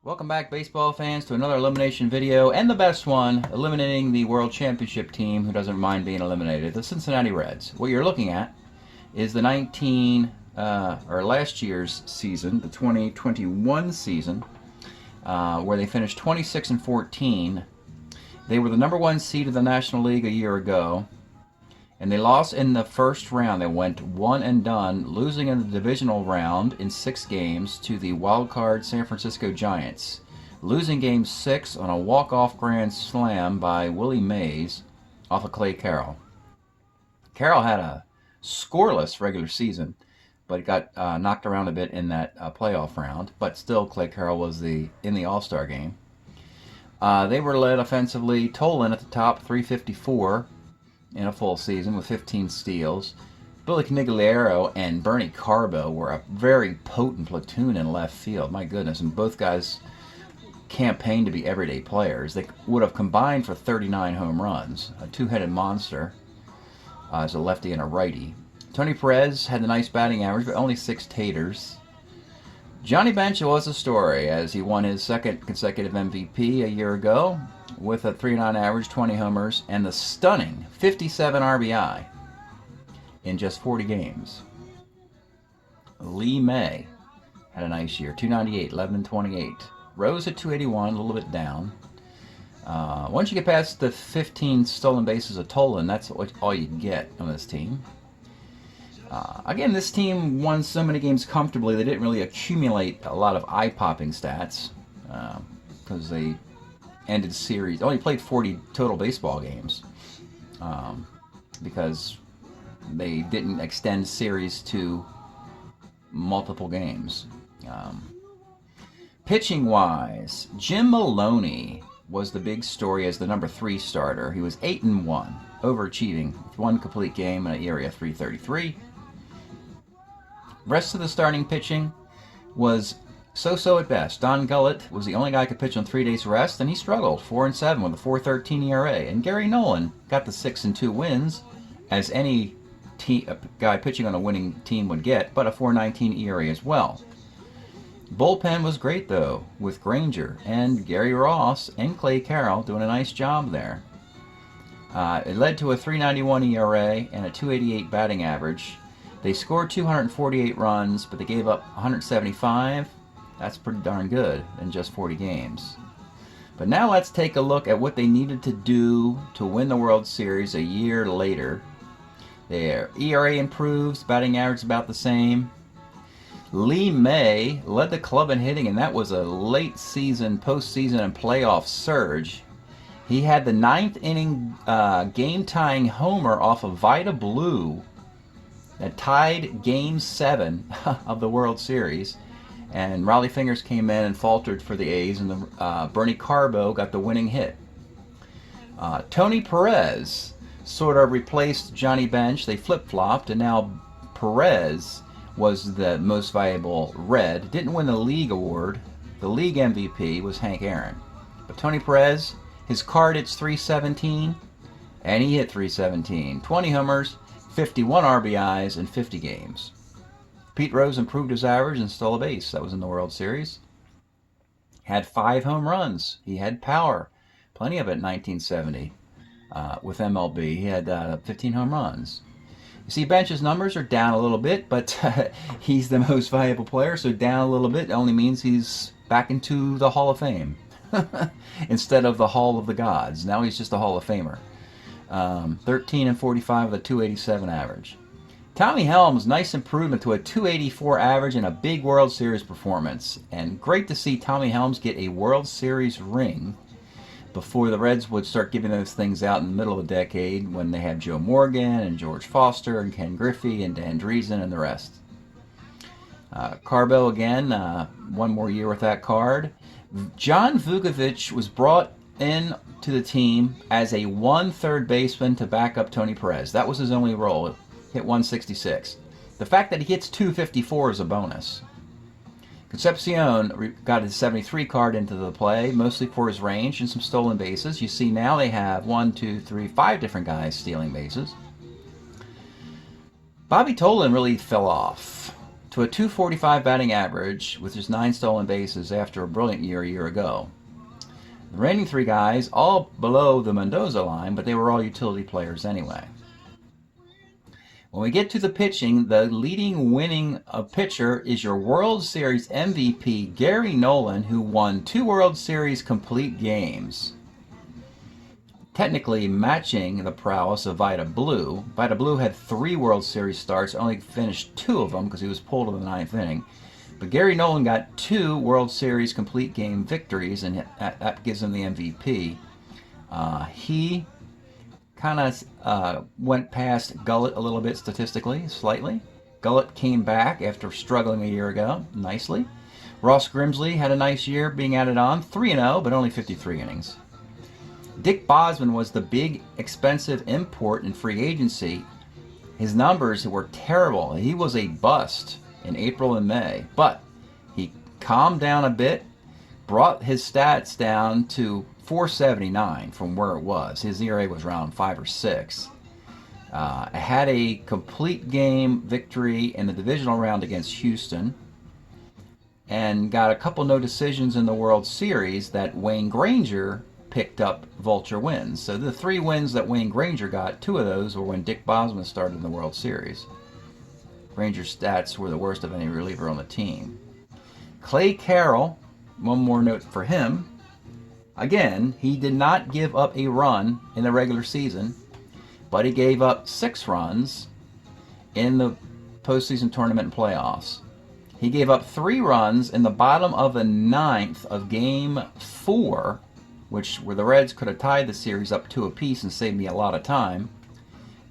Welcome back, baseball fans, to another elimination video, and the best one, eliminating the World Championship team who doesn't mind being eliminated, the Cincinnati Reds. What you're looking at is the last year's season, the 2021 season, where they finished 26-14. They were the #1 seed of the National League a year ago, and they lost in the first round. They went one and done, losing in the divisional round in 6 games to the wild-card San Francisco Giants, losing Game 6 on a walk-off grand slam by Willie Mays off of Clay Carroll. Carroll had a scoreless regular season, but got knocked around a bit in that playoff round. But still, Clay Carroll was in the All-Star game. They were led offensively. Tolan at the top, 354. In a full season with 15 steals. Billy Canigliaro and Bernie Carbo were a very potent platoon in left field. My goodness, and both guys campaigned to be everyday players. They would have combined for 39 home runs. A two-headed monster as a lefty and a righty. Tony Perez had a nice batting average, but only 6 taters. Johnny Bench was a story as he won his second consecutive MVP a year ago with a 3.9 average, 20 homers, and the stunning 57 RBI in just 40 games. Lee May had a nice year, 298, 11 and 28. Rose at 281, a little bit down. Once you get past the 15 stolen bases of Tolan, that's all you get on this team. Again, this team won so many games comfortably, they didn't really accumulate a lot of eye-popping stats because they ended series, only played 40 total baseball games because they didn't extend series to multiple games. Pitching-wise, Jim Maloney was the big story as the #3 starter. He was 8-1, overachieving with 1 complete game and an ERA of 3.33. Rest of the starting pitching was so-so at best. Don Gullett was the only guy who could pitch on 3 days rest, and he struggled, 4-7 with a 4.13 ERA. And Gary Nolan got the 6-2 wins, as any guy pitching on a winning team would get, but a 4.19 ERA as well. Bullpen was great, though, with Granger and Gary Ross and Clay Carroll doing a nice job there. It led to a 3.91 ERA and a 2.88 batting average. They scored 248 runs, but they gave up 175. That's pretty darn good in just 40 games. But now let's take a look at what they needed to do to win the World Series a year later. Their ERA improves, batting average about the same. Lee May led the club in hitting, and that was a late season, postseason, and playoff surge. He had the 9th inning game-tying homer off of Vida Blue that tied Game 7 of the World Series. And Raleigh Fingers came in and faltered for the A's, and Bernie Carbo got the winning hit. Tony Perez sort of replaced Johnny Bench. They flip-flopped, and now Perez was the most valuable Red. Didn't win the league award. The league MVP was Hank Aaron. But Tony Perez, his card hits 317, and he hit 317. 20 homers, 51 RBIs in 50 games. Pete Rose improved his average and stole a base. That was in the World Series. Had 5 home runs. He had power. Plenty of it in 1970 with MLB. He had 15 home runs. You see, Bench's numbers are down a little bit, but he's the most valuable player, so down a little bit only means he's back into the Hall of Fame instead of the Hall of the Gods. Now he's just a Hall of Famer. 13-45 with a 287 average. Tommy Helms, nice improvement to a 284 average and a big World Series performance. And great to see Tommy Helms get a World Series ring before the Reds would start giving those things out in the middle of the decade when they had Joe Morgan and George Foster and Ken Griffey and Dan Driesen and the rest. Carbo again, 1 more year with that card. John Vukovic was brought in to the team as a 1/3 baseman to back up Tony Perez. That was his only role. Hit 166. The fact that he hits 254 is a bonus. Concepcion got his 73 card into the play, mostly for his range and some stolen bases. You see now they have 5 different guys stealing bases. Bobby Tolan really fell off. to a 245 batting average with just 9 stolen bases after a brilliant year a year ago. The remaining 3 guys, all below the Mendoza line, but they were all utility players anyway. When we get to the pitching, the leading winning pitcher is your World Series MVP, Gary Nolan, who won 2 World Series complete games, technically matching the prowess of Vida Blue. Vida Blue had 3 World Series starts, only finished 2 of them because he was pulled in the 9th inning. But Gary Nolan got 2 World Series complete game victories, and that gives him the MVP. He kind of went past Gullett a little bit statistically, slightly. Gullett came back after struggling a year ago, nicely. Ross Grimsley had a nice year being added on, 3-0, but only 53 innings. Dick Bosman was the big, expensive import in free agency. His numbers were terrible. He was a bust in April and May, but he calmed down a bit, brought his stats down to 479 from where it was. His ERA was around 5 or 6. Had a complete game victory in the divisional round against Houston, and got a couple no decisions in the World Series that Wayne Granger picked up vulture wins. So the 3 wins that Wayne Granger got, 2 of those were when Dick Bosman started in the World Series. Granger's stats were the worst of any reliever on the team. Clay Carroll, one more note for him. Again, he did not give up a run in the regular season, but he gave up 6 runs in the postseason tournament and playoffs. He gave up 3 runs in the bottom of the 9th of Game 4, where the Reds could have tied the series up 2 apiece and saved me a lot of time,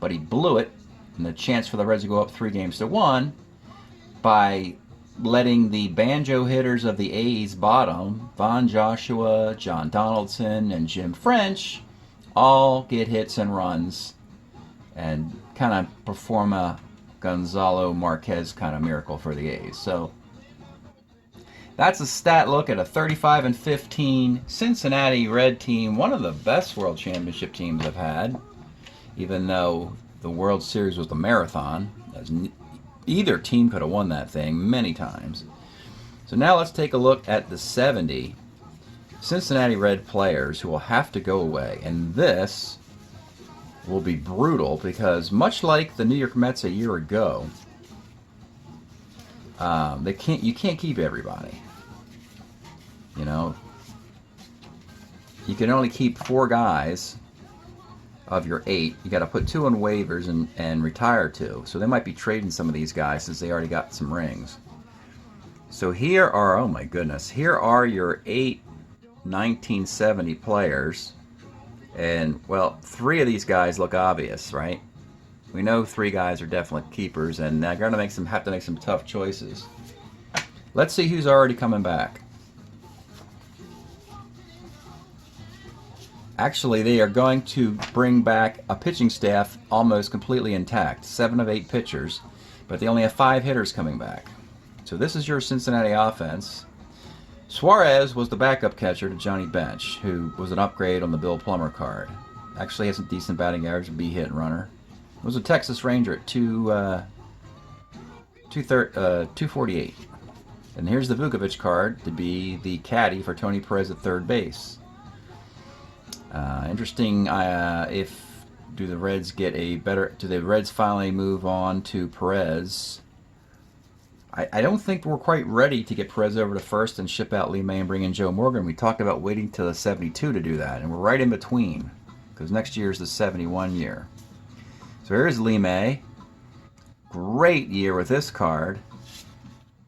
but he blew it, and the chance for the Reds to go up 3-1 by letting the banjo hitters of the A's bottom, Von Joshua, John Donaldson, and Jim French, all get hits and runs and kind of perform a Gonzalo Marquez kind of miracle for the A's. So that's a stat look at a 35-15 Cincinnati Red team, one of the best World Championship teams I've had, even though the World Series was the marathon. Either team could have won that thing many times. So now let's take a look at the 70 Cincinnati Red players who will have to go away. And this will be brutal because much like the New York Mets a year ago, you can't keep everybody. You know, you can only keep 4 guys of your 8. You got to put 2 on waivers and retire 2. So they might be trading some of these guys since they already got some rings. So here are, oh my goodness, here are your 8 1970 players. And, well, 3 of these guys look obvious, right? We know 3 guys are definitely keepers, and they're going to have to make some tough choices. Let's see who's already coming back. Actually, they are going to bring back a pitching staff almost completely intact. 7 of 8 pitchers, but they only have 5 hitters coming back. So this is your Cincinnati offense. Suarez was the backup catcher to Johnny Bench, who was an upgrade on the Bill Plummer card. Actually has a decent batting average, a B-hit runner. Was a Texas Ranger at 248. And here's the Vukovich card to be the caddy for Tony Perez at third base. Interesting. Do the Reds get a better? Do the Reds finally move on to Perez? I don't think we're quite ready to get Perez over to first and ship out Lee May and bring in Joe Morgan. We talked about waiting till the 72 to do that, and we're right in between because next year is the 71 year. So here's Lee May. Great year with this card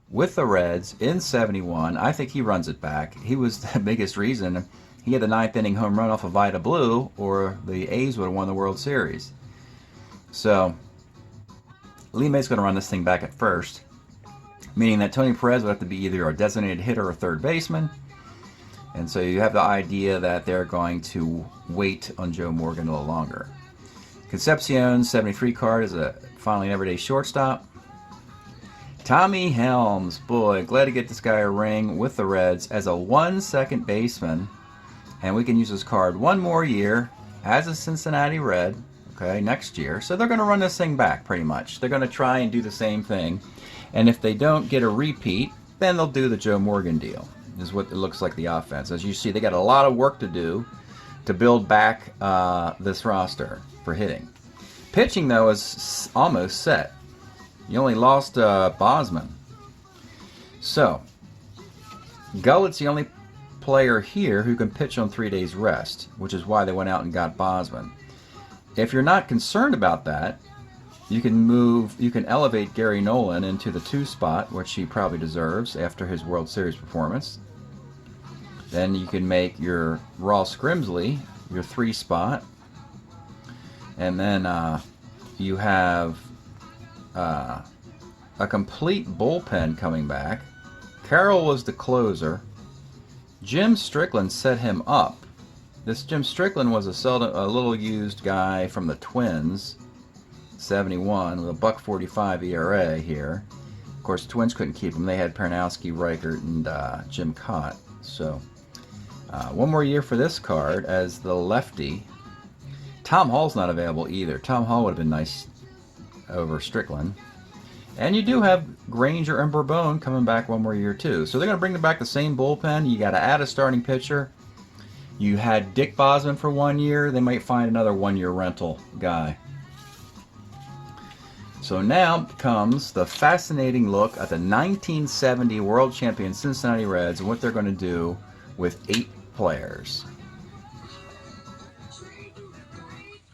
with the Reds in 71. I think he runs it back. He was the biggest reason. He had the 9th inning home run off of Vida Blue, or the A's would have won the World Series. So Lee May's going to run this thing back at first, meaning that Tony Perez would have to be either a designated hitter or third baseman. And so you have the idea that they're going to wait on Joe Morgan a little longer. Concepcion's 73 card is finally an everyday shortstop. Tommy Helms, boy, glad to get this guy a ring with the Reds as a 1 second baseman. And we can use this card 1 more year as a Cincinnati Red. okay, next year. So they're going to run this thing back pretty much. They're going to try and do the same thing. And if they don't get a repeat, then they'll do the Joe Morgan deal, is what it looks like the offense. As you see, they got a lot of work to do to build back this roster for hitting. Pitching, though, is almost set. You only lost Bosman. So, Gullett's the only player here who can pitch on 3 days rest, which is why they went out and got Bosman. If you're not concerned about that, you can elevate Gary Nolan into the 2 spot, which he probably deserves after his World Series performance. Then you can make your Ross Grimsley your 3 spot. And then you have a complete bullpen coming back. Carroll was the closer. Jim Strickland set him up. This Jim Strickland was a little used guy from the Twins, 71 with a .145 ERA here. Of course, the Twins couldn't keep him. They had Perez, Reichert, and Jim Cott. So one more year for this card as the lefty. Tom Hall's not available either. Tom Hall would have been nice over Strickland. And you do have Granger and Bourbon coming back one more year too. So they're going to bring back the same bullpen. You got to add a starting pitcher. You had Dick Bosman for 1 year. They might find another 1-year rental guy. So now comes the fascinating look at the 1970 World Champion Cincinnati Reds and what they're going to do with 8 players.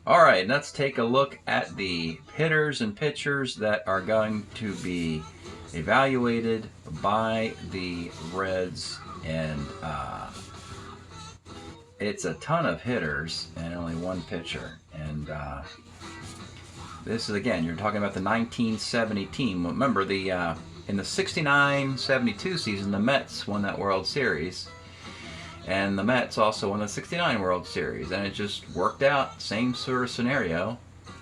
All right, let's take a look at the hitters and pitchers that are going to be evaluated by the Reds. And it's a ton of hitters and only 1 pitcher. And this is, again, you're talking about the 1970 team. Remember, in the 69-72 season, the Mets won that World Series. And the Mets also won the 69 World Series. And it just worked out, same sort of scenario.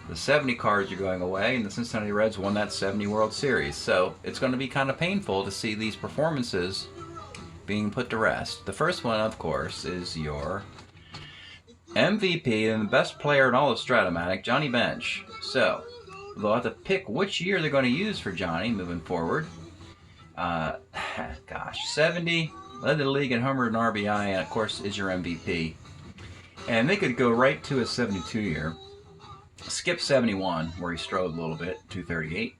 The 70 cards are going away, and the Cincinnati Reds won that 70 World Series. So it's going to be kind of painful to see these performances being put to rest. The first one, of course, is your MVP and the best player in all of Strat-O-Matic, Johnny Bench. So they'll have to pick which year they're going to use for Johnny moving forward. 70, led the league in homer and RBI, and of course is your MVP. And they could go right to a 72 year, skip 71 where he strode a little bit, 238,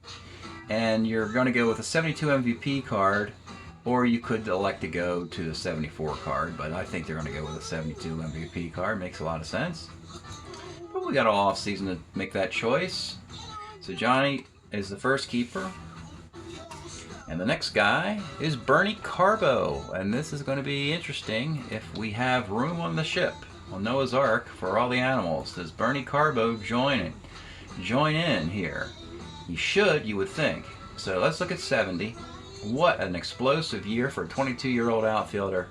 and you're going to go with a 72 MVP card, or you could elect to go to the 74 card, but I think they're going to go with a 72 MVP card. Makes a lot of sense. But we got all off season to make that choice. So Johnny is the first keeper. And the next guy is Bernie Carbo. And this is going to be interesting if we have room on the ship on Noah's Ark for all the animals. Does Bernie Carbo join in here? He should, you would think. So let's look at 70. What an explosive year for a 22-year-old outfielder.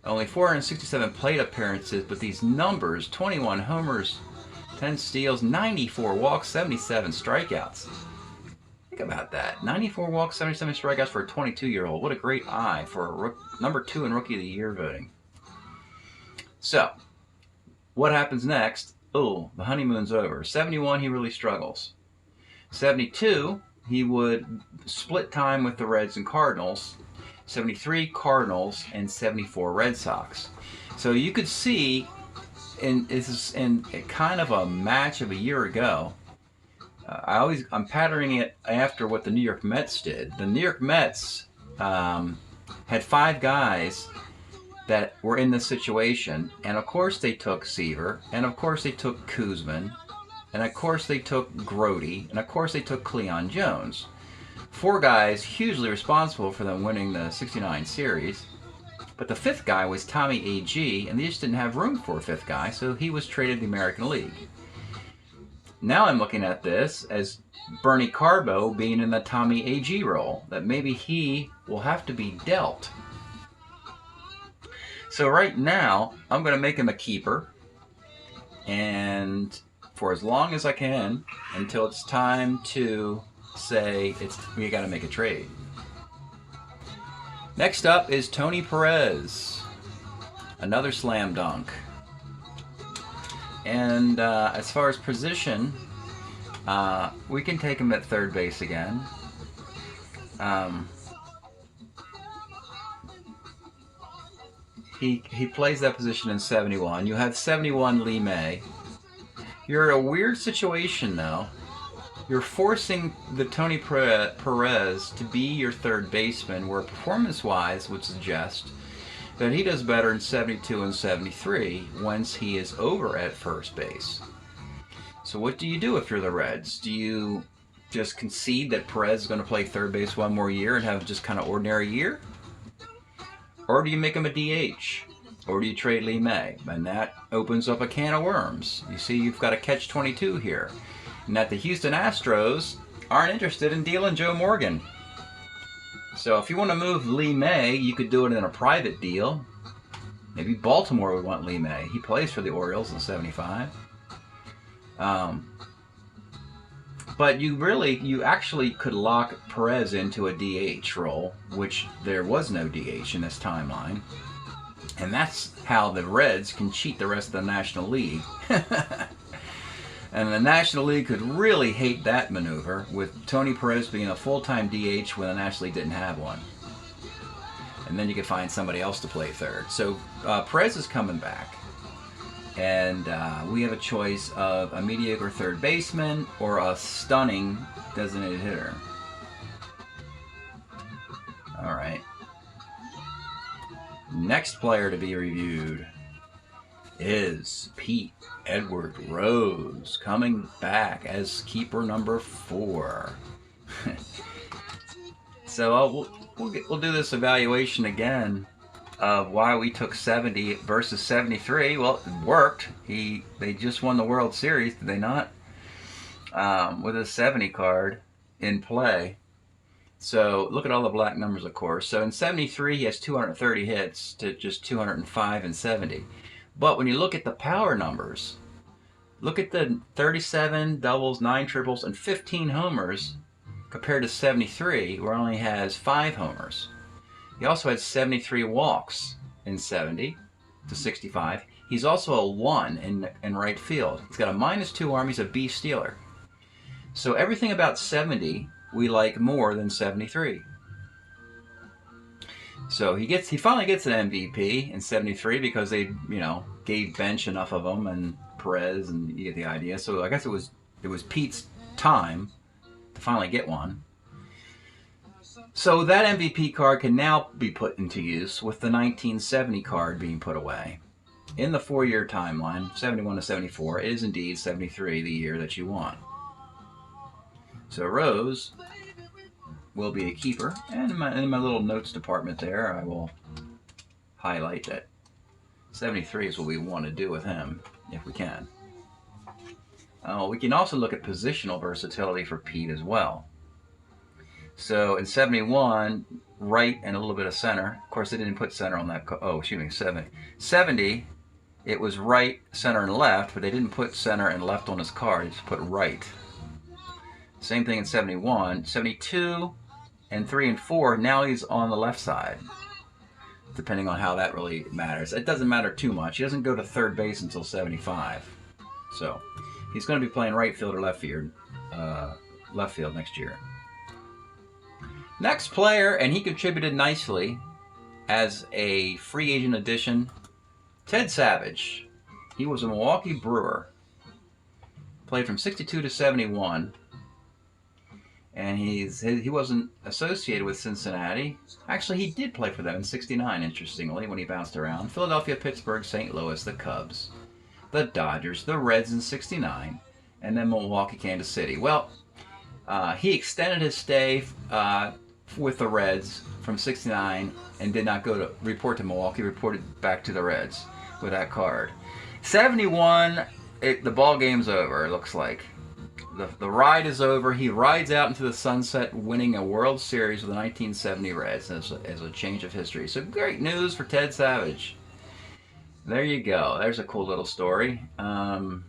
Only 467 plate appearances, but these numbers, 21 homers, 10 steals, 94 walks, 77 strikeouts. Think about that. 94 walks, 77 strikeouts for a 22-year-old. What a great eye for a number 2 in Rookie of the Year voting. So, what happens next? Oh, the honeymoon's over. 71, he really struggles. 72, he would split time with the Reds and Cardinals. 73, Cardinals, and 74, Red Sox. So you could see, in kind of a match of a year ago, I'm patterning it after what the New York Mets did. The New York Mets had 5 guys that were in this situation, and of course they took Seaver, and of course they took Koosman, and of course they took Grody, and of course they took Cleon Jones. 4 guys hugely responsible for them winning the 69 series. But the 5th guy was Tommy A.G., and they just didn't have room for a 5th guy, so he was traded to the American League. Now I'm looking at this as Bernie Carbo being in the Tommy A.G. role, that maybe he will have to be dealt. So right now, I'm going to make him a keeper, and for as long as I can, until it's time to say we got to make a trade. Next up is Tony Perez, another slam dunk. And as far as position, we can take him at third base again. He plays that position in 71. You have 71 Lee May. You're in a weird situation, though. You're forcing the Tony Perez to be your third baseman, where performance-wise would suggest that he does better in 72 and 73 once he is over at first base. So what do you do if you're the Reds? Do you just concede that Perez is going to play third base one more year and have just kind of ordinary year? Or do you make him a DH? Or do you trade Lee May? And that opens up a can of worms. You see, you've got a catch-22 here. And that the Houston Astros aren't interested in dealing Joe Morgan. So if you want to move Lee May, you could do it in a private deal. Maybe Baltimore would want Lee May. He plays for the Orioles in 75. But you actually could lock Perez into a DH role, which there was no DH in this timeline. And that's how the Reds can cheat the rest of the National League. And the National League could really hate that maneuver, with Tony Perez being a full-time DH when the National League didn't have one. And then you could find somebody else to play third. So Perez is coming back. And we have a choice of a mediocre third baseman or a stunning designated hitter. All right. Next player to be reviewed is Pete Edward Rose, coming back as keeper number 4. So we'll do this evaluation again of why we took 70 versus 73. Well, it worked. They just won the World Series, did they not? With a 70 card in play. So look at all the black numbers, of course. So in 73, he has 230 hits to just 205 in 70. But when you look at the power numbers, look at the 37 doubles, 9 triples, and 15 homers compared to 73, where he only has 5 homers. He also had 73 walks in 70 to 65. He's also a 1 in right field. He's got a -2 arm. He's a B stealer. So everything about 70 we like more than 73. So he finally gets an MVP in 73 because they, gave bench enough of them and Perez, and you get the idea. So I guess it was Pete's time to finally get one. So that MVP card can now be put into use with the 1970 card being put away. In the 4-year timeline, 71 to 74, it is indeed 73 the year that you want. So Rose will be a keeper, and in my little notes department there, I will highlight that 73 is what we want to do with him, if we can. We can also look at positional versatility for Pete as well. So in 71, right and a little bit of center. Of course, they didn't put center on that. 70, it was right, center, and left, but they didn't put center and left on his card. They just put right. Same thing in 71. 72 and 3 and 4, now he's on the left side, depending on how that really matters. It doesn't matter too much. He doesn't go to third base until 75. So he's going to be playing right field or left field next year. Next player, and he contributed nicely as a free agent addition, Ted Savage. He was a Milwaukee Brewer. Played from 62 to 71. And he wasn't associated with Cincinnati. Actually, he did play for them in 69, interestingly, when he bounced around. Philadelphia, Pittsburgh, St. Louis, the Cubs, the Dodgers, the Reds in 69, and then Milwaukee, Kansas City. Well, he extended his stay with the Reds from 69 and did not go to report to Milwaukee, reported back to the Reds with that card. 71, the ball game's over, it looks like. The ride is over. He rides out into the sunset, winning a World Series with the 1970 Reds as a change of history. So great news for Ted Savage. There you go. There's a cool little story. I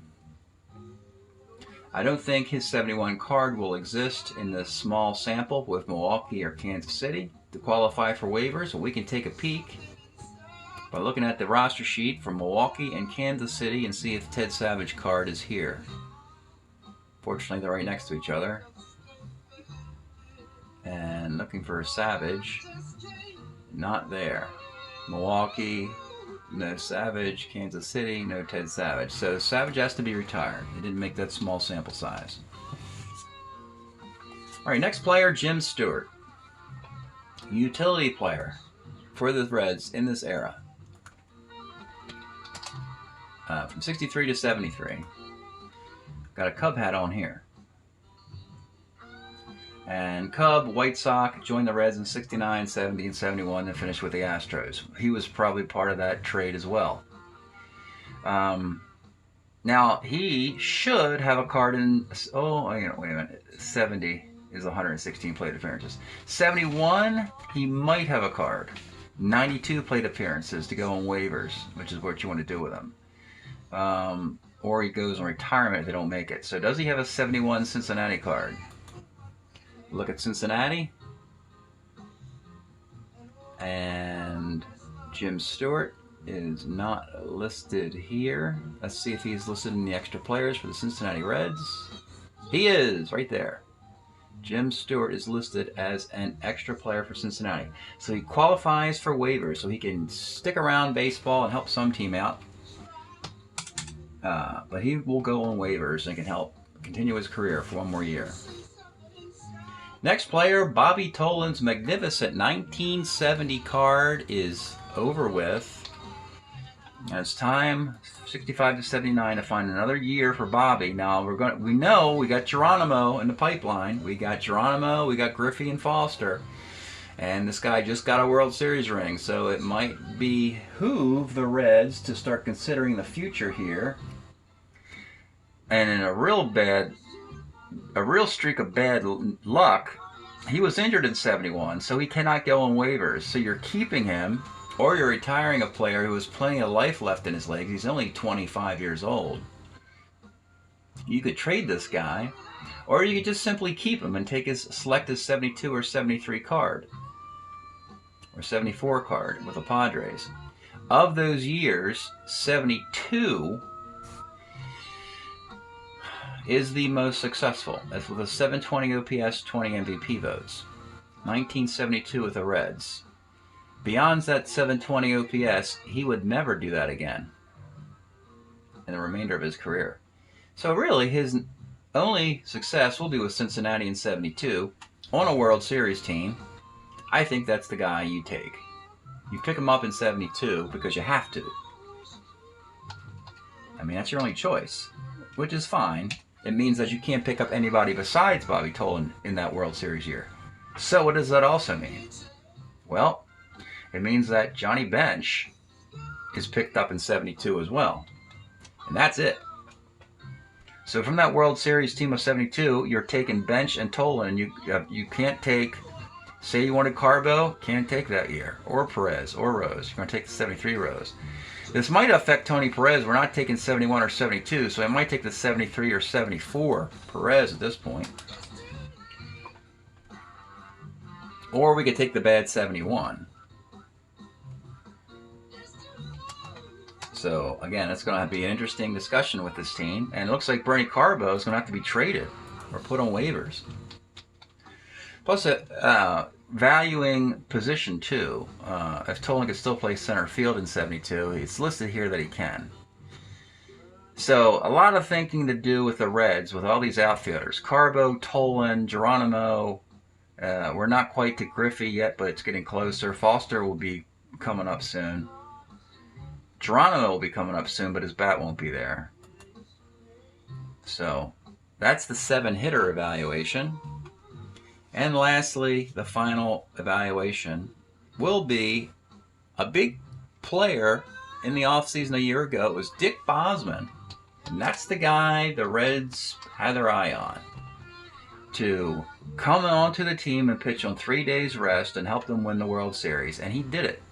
don't think his 71 card will exist in this small sample with Milwaukee or Kansas City to qualify for waivers. We can take a peek. by looking at the roster sheet from Milwaukee and Kansas City and see if Ted Savage card is here. Fortunately, they're right next to each other. And looking for Savage, not there. Milwaukee, no Savage. Kansas City, no Ted Savage. So Savage has to be retired. They didn't make that small sample size. All right, next player, Jim Stewart. Utility player for the Reds in this era. From 63 to 73. Got a Cub hat on here. And Cub, White Sox, joined the Reds in 69, 70, and 71, and finished with the Astros. He was probably part of that trade as well. Now, he should have a card in... Oh, wait a minute. 70 is 116 plate appearances. 71, he might have a card. 92 plate appearances to go on waivers, which is what you want to do with him. Or he goes on retirement if they don't make it. So does he have a 71 Cincinnati card? Look at Cincinnati. And Jim Stewart is not listed here. Let's see if he's listed in the extra players for the Cincinnati Reds. He is, right there. Jim Stewart is listed as an extra player for Cincinnati. So he qualifies for waivers, so he can stick around baseball and help some team out. But he will go on waivers and can help continue his career for one more year. Next player, Bobby Tolan's magnificent 1970 card is over with. And it's time, 65 to 79, to find another year for Bobby. Now we know we got Geronimo in the pipeline. We got Geronimo, we got Griffey and Foster. And this guy just got a World Series ring, so it might behoove the Reds to start considering the future here. And in a real streak of bad luck, he was injured in 71, so he cannot go on waivers. So you're keeping him, or you're retiring a player who has plenty of life left in his legs. He's only 25 years old. You could trade this guy, or you could just simply keep him and select his 72 or 73 card, or 74 card with the Padres. Of those years, 72 is the most successful. That's with a 720 OPS, 20 MVP votes. 1972 with the Reds. Beyond that 720 OPS, he would never do that again in the remainder of his career. So really, his only success will be with Cincinnati in 72 on a World Series team. I think that's the guy you take. You pick him up in 72 because you have to. I mean, that's your only choice, which is fine. It means that you can't pick up anybody besides Bobby Tolan in that World Series year. So what does that also mean? Well, it means that Johnny Bench is picked up in 72 as well. And that's it. So from that World Series team of 72, you're taking Bench and Tolan, and you can't take, say you wanted Carbo, can't take that year, or Perez, or Rose. You're going to take the 73 Rose. This might affect Tony Perez. We're not taking 71 or 72, so I might take the 73 or 74 Perez at this point. Or we could take the bad 71. So, again, it's going to be an interesting discussion with this team. And it looks like Bernie Carbo is going to have to be traded or put on waivers. Plus, valuing position, too. If Tolan could still play center field in 72, it's listed here that he can. So, a lot of thinking to do with the Reds, with all these outfielders. Carbo, Tolan, Geronimo. We're not quite to Griffey yet, but it's getting closer. Foster will be coming up soon. Geronimo will be coming up soon, but his bat won't be there. So, that's the 7-hitter evaluation. And lastly, the final evaluation will be a big player in the offseason a year ago. It was Dick Bosman. And that's the guy the Reds had their eye on to come onto the team and pitch on 3 days rest and help them win the World Series. And he did it.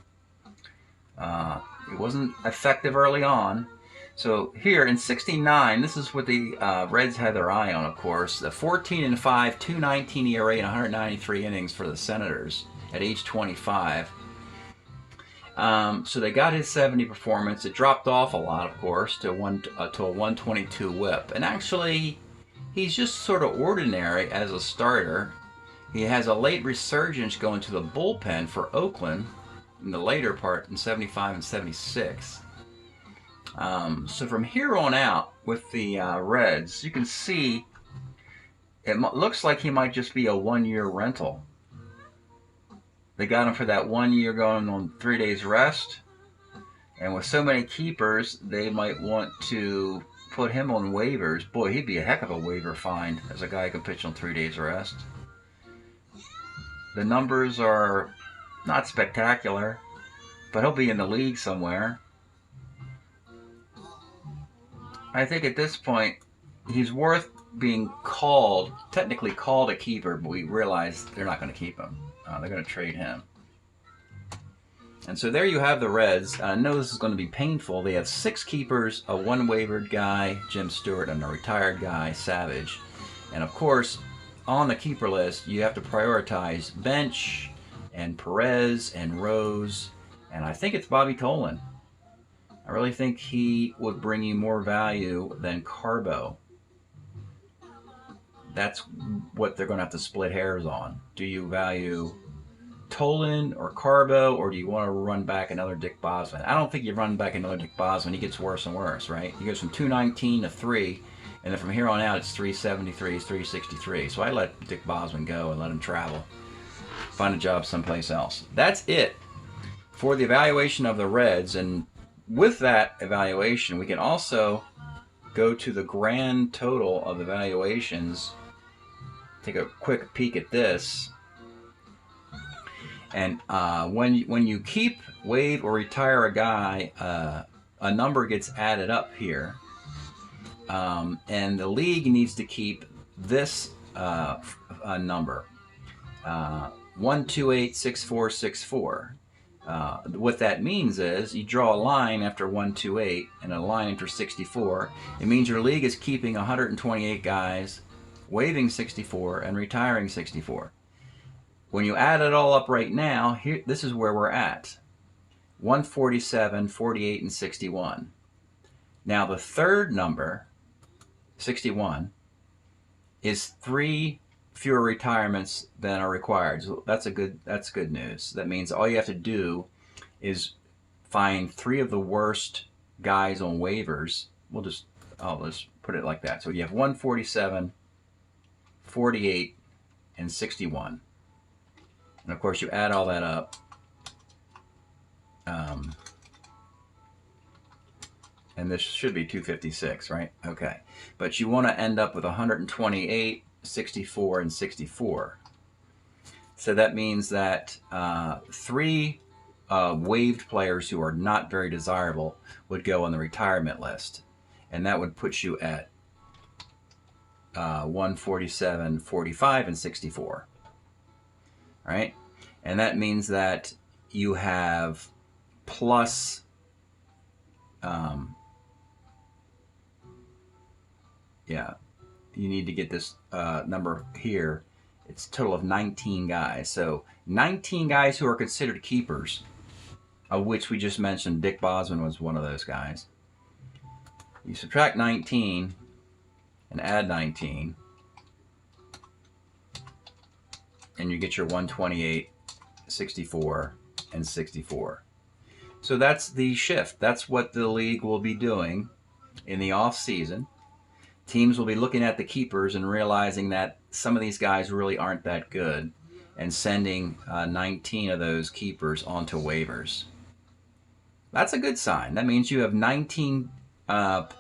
It wasn't effective early on. So here in 69, this is what the Reds had their eye on, of course. The 14-5, 2.19 ERA and 193 innings for the Senators at age 25. So they got his 70 performance. It dropped off a lot, of course, to a 122 whip. And actually, he's just sort of ordinary as a starter. He has a late resurgence going to the bullpen for Oakland in the later part in 75 and 76. So from here on out with the Reds, you can see it looks like he might just be a one-year rental. They got him for that 1 year going on 3 days rest. And with so many keepers, they might want to put him on waivers. Boy, he'd be a heck of a waiver find as a guy who can pitch on 3 days rest. The numbers are not spectacular, but he'll be in the league somewhere. I think at this point, he's worth being called, technically called a keeper, but we realize they're not going to keep him. They're going to trade him. And so there you have the Reds. I know this is going to be painful. They have 6 keepers, a 1 waivered guy, Jim Stewart, and a retired guy, Savage. And of course, on the keeper list, you have to prioritize Bench and Perez and Rose. And I think it's Bobby Tolan. I really think he would bring you more value than Carbo. That's what they're going to have to split hairs on. Do you value Tolan or Carbo, or do you want to run back another Dick Bosman? I don't think you run back another Dick Bosman. He gets worse and worse, right? He goes from 219 to 3, and then from here on out, it's 373, 363. So I let Dick Bosman go and let him travel. Find a job someplace else. That's it for the evaluation of the Reds. And with that evaluation, we can also go to the grand total of evaluations. Take a quick peek at this. And when you keep, waive, or retire a guy, a number gets added up here. And the league needs to keep this number, 1286464. What that means is you draw a line after 128 and a line after 64. It means your league is keeping 128 guys, waiving 64, and retiring 64. When you add it all up right now, here, this is where we're at. 147, 48, and 61. Now the third number, 61, is 3 fewer retirements than are required. So that's good news. That means all you have to do is find 3 of the worst guys on waivers. Let's put it like that. So you have 147, 48, and 61. And of course you add all that up. And this should be 256, right? Okay. But you want to end up with 128, 64, and 64. So that means that 3 waived players who are not very desirable would go on the retirement list. And that would put you at 147, 45, and 64. Right? And that means that you have plus you need to get this number here. It's a total of 19 guys. So 19 guys who are considered keepers, of which we just mentioned Dick Bosman was one of those guys. You subtract 19 and add 19, and you get your 128, 64, and 64. So that's the shift. That's what the league will be doing in the off season. Teams will be looking at the keepers and realizing that some of these guys really aren't that good, and sending 19 of those keepers onto waivers. That's a good sign. That means you have 19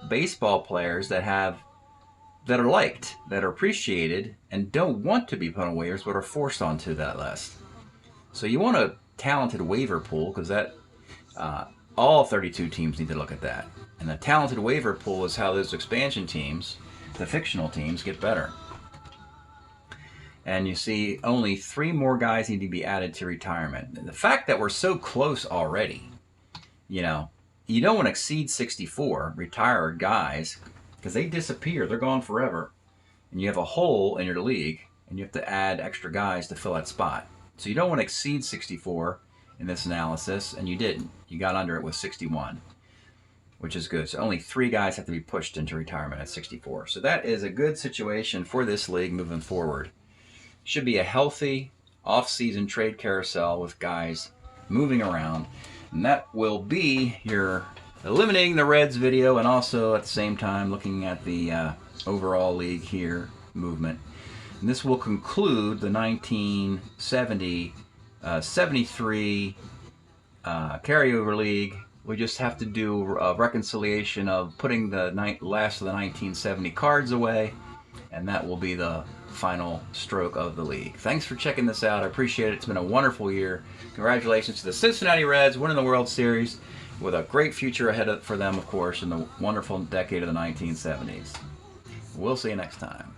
baseball players that are liked, that are appreciated, and don't want to be put on waivers, but are forced onto that list. So you want a talented waiver pool, because that all 32 teams need to look at that. And the talented waiver pool is how those expansion teams, the fictional teams, get better. And you see only 3 more guys need to be added to retirement. And the fact that we're so close already, you don't want to exceed 64 retired guys, because they disappear. They're gone forever. And you have a hole in your league, and you have to add extra guys to fill that spot. So you don't want to exceed 64 in this analysis, and you didn't. You got under it with 61, which is good. So only 3 guys have to be pushed into retirement at 64. So that is a good situation for this league moving forward. Should be a healthy off-season trade carousel with guys moving around. And that will be your eliminating the Reds video, and also at the same time looking at the overall league here movement. And this will conclude the 1970-73 carryover league. We just have to do a reconciliation of putting the last of the 1970 cards away, and that will be the final stroke of the league. Thanks for checking this out. I appreciate it. It's been a wonderful year. Congratulations to the Cincinnati Reds winning the World Series, with a great future ahead for them, of course, in the wonderful decade of the 1970s. We'll see you next time.